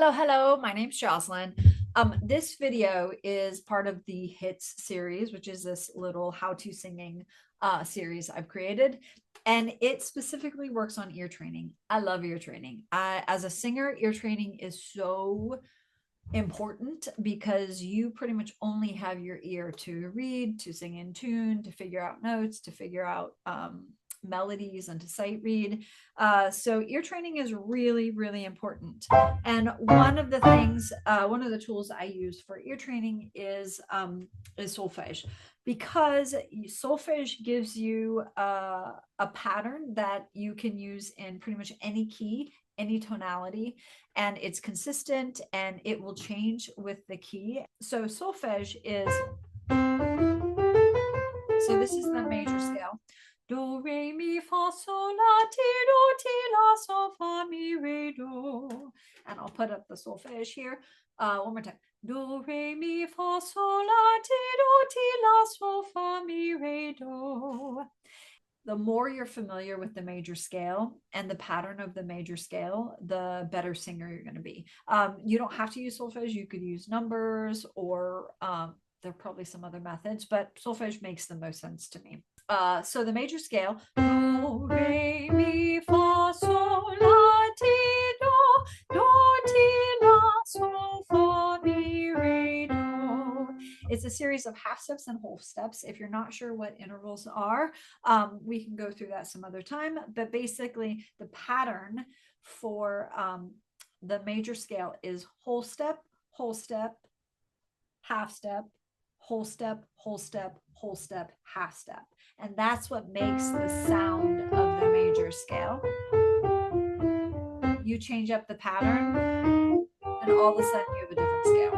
Hello, my name's Jocelyn. This video is part of the HiTS series, which is this little how-to singing series I've created. And it specifically works on ear training. I love ear training. As a singer, ear training is so important because you pretty much only have your ear to read, to sing in tune, to figure out notes, to figure out melodies, and to sight read. So ear training is really, really important. And one of the things, one of the tools I use for ear training is Solfege, because Solfege gives you a pattern that you can use in pretty much any key, any tonality, and it's consistent and it will change with the key. So solfege is, so this is the major scale. Do, re, mi, fa, sol, la, ti, do, ti, la, sol, fa, mi, re, do. And I'll put up the solfege here. One more time. Do, re, mi, fa, sol, la, ti, do, ti, la, sol, fa, mi, re, do. The more you're familiar with the major scale and the pattern of the major scale, the better singer you're going to be. You don't have to use solfege. You could use numbers, or there are probably some other methods, but solfege makes the most sense to me. So the major scale, do, re, mi, fa, sol, la, ti, do, ti, la, sol, fa, mi, re, do. It's a series of half steps and whole steps. If you're not sure what intervals are, we can go through that some other time. But basically, the pattern for the major scale is whole step, half step, whole step, whole step, whole step, half step. And that's what makes the sound of the major scale. You change up the pattern, and all of a sudden you have a different scale.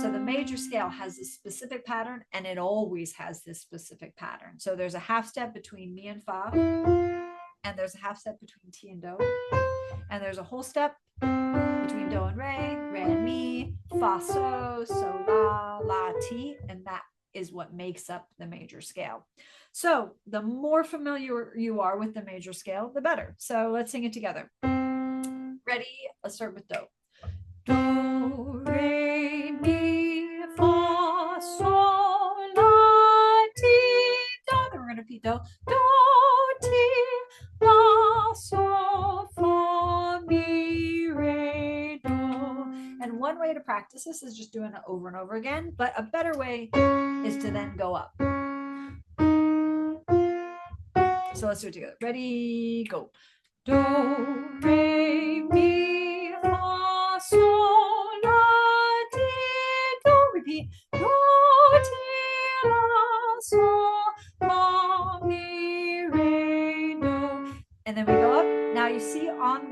So the major scale has a specific pattern, and it always has this specific pattern. So there's a half step between mi and fa, and there's a half step between ti and do, and there's a whole step between do and re and mi, fa, so, la, ti, and that is what makes up the major scale. So the more familiar you are with the major scale, the better. So let's sing it together. Ready? Let's start with do. Do, re, mi, fa, sol, la, ti, do. Then we're going to repeat do. Do, ti, la, sol, fa, mi, re, do. And one way to practice this is just doing it over and over again, but a better way is to then go up. So let's do it together. Ready, go. Do, re, mi, fa, sol, la, ti, do. Repeat. Do, ti, la, sol, fa, mi, re, do. And then we go up. Now you see on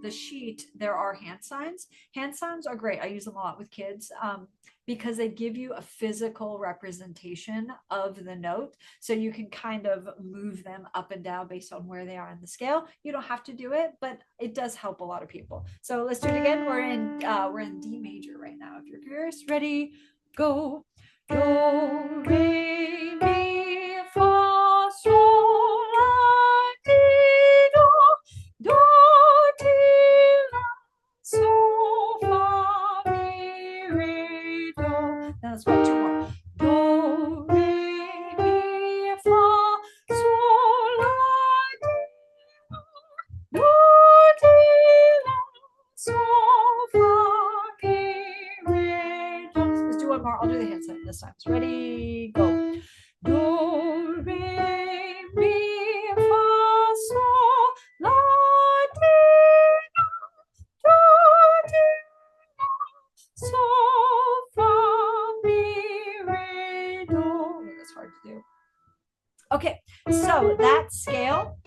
the sheet there are hand signs. Hand signs are great. I use them a lot with kids because they give you a physical representation of the note, so you can kind of move them up and down based on where they are on the scale. You don't have to do it, but it does help a lot of people. So let's do it again. We're in D major right now. If you're curious, ready, go. Do, re, mi, fa, sol, la, ti, do. Do, ti, la, sol, fa, mi, re, do. Now let's go two more. Do, re, mi, fa, sol, la, ti, do. Do, ti, la, sol, fa, mi, re, do. Let's do one more. I'll do the hand sign this time. So ready, go. Do, re, mi, fa, sol, la, ti, do, ti, la, sol, fa, mi, re, do. That's hard to do. Okay, so that scale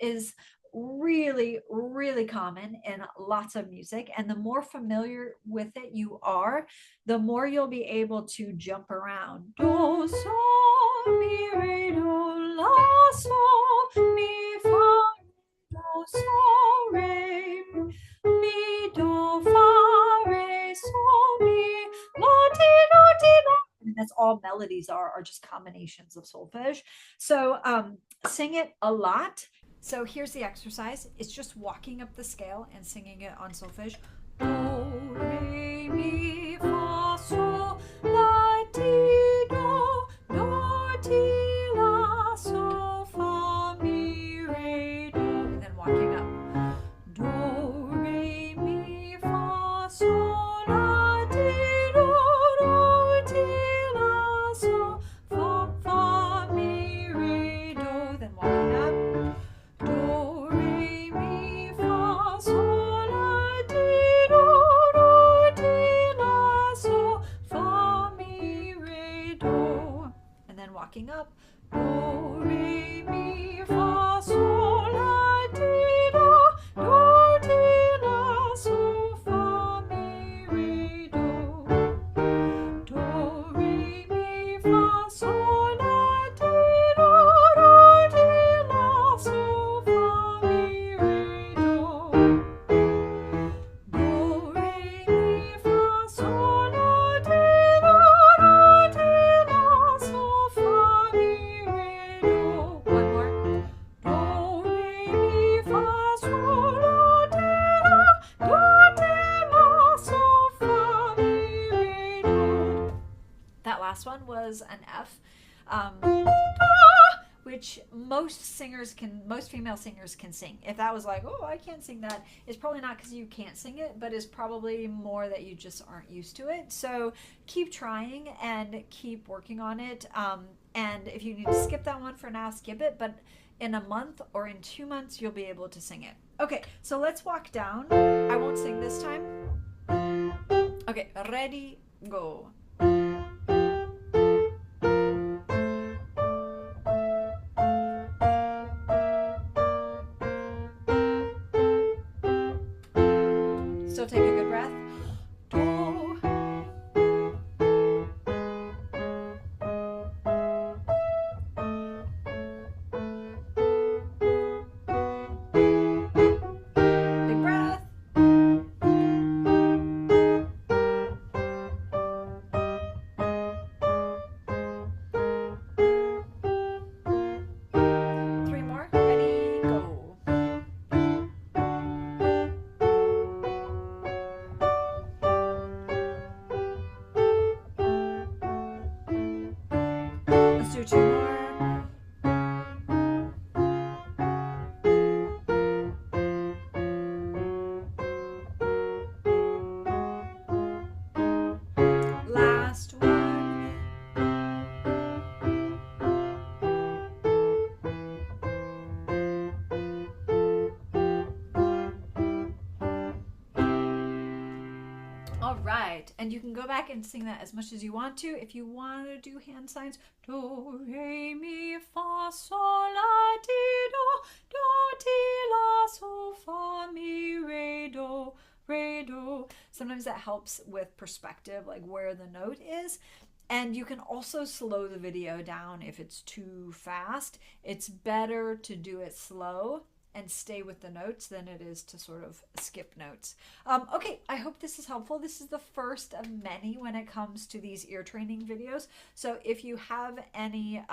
is really, really common in lots of music, and the more familiar with it you are, the more you'll be able to jump around. Do, sol, mi, re, do, la, sol, mi, fa, do, sol, re, mi, do, fa, re, sol, mi, la, ti, do, ti, la. And that's all melodies are just combinations of solfege. So sing it a lot. So here's the exercise. It's just walking up the scale and singing it on solfege. Do, re, mi, fa, sol, la, ti, do, ti, la, sol, fa, mi, re, do. And then walking up. Do, re, mi, fa, sol, la, ti, ti, la, sol, fa, mi, re, do. Then walking up. Do, re, mi, fa, sol, la, ti, la, sol, fa, mi, re, do. And then walking up. Do, re, mi, fa, sol, la, ti, la, sol, fa, mi, re, do. Do, re, mi, fa, sol, la, ti, la, sol, fa, mi, re, do. Do, re, mi, fa, sol, la, ti, la, sol, fa, mi, re, do. One more. Do, re, mi, fa, sol, la, la, sol, fa, mi, re, do. That last one was an F, which most female singers can sing. If that was like, oh, I can't sing that, it's probably not because you can't sing it, but it's probably more that you just aren't used to it. So keep trying and keep working on it. And if you need to skip that one for now, skip it. But in a month or in 2 months, you'll be able to sing it. Okay, so let's walk down. I won't sing this time. Okay, ready, go. Still take a good breath. Do. Big breath. Three more. Ready, go. Let's do 2 more. Last one. All right, and you can go back and sing that as much as you want to. If you want to do hand signs, do, re, mi, fa, sol, la, ti, la, sol, fa, mi, re, do, re, do. Sometimes that helps with perspective, like where the note is. And you can also slow the video down if it's too fast. It's better to do it slow and stay with the notes than it is to sort of skip notes. Okay, I hope this is helpful. This is the first of many when it comes to these ear training videos. So if you have any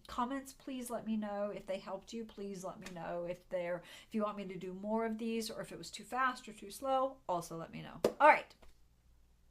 comments, please let me know. If they helped you, please let me know. If you want me to do more of these, or if it was too fast or too slow, also let me know. All right.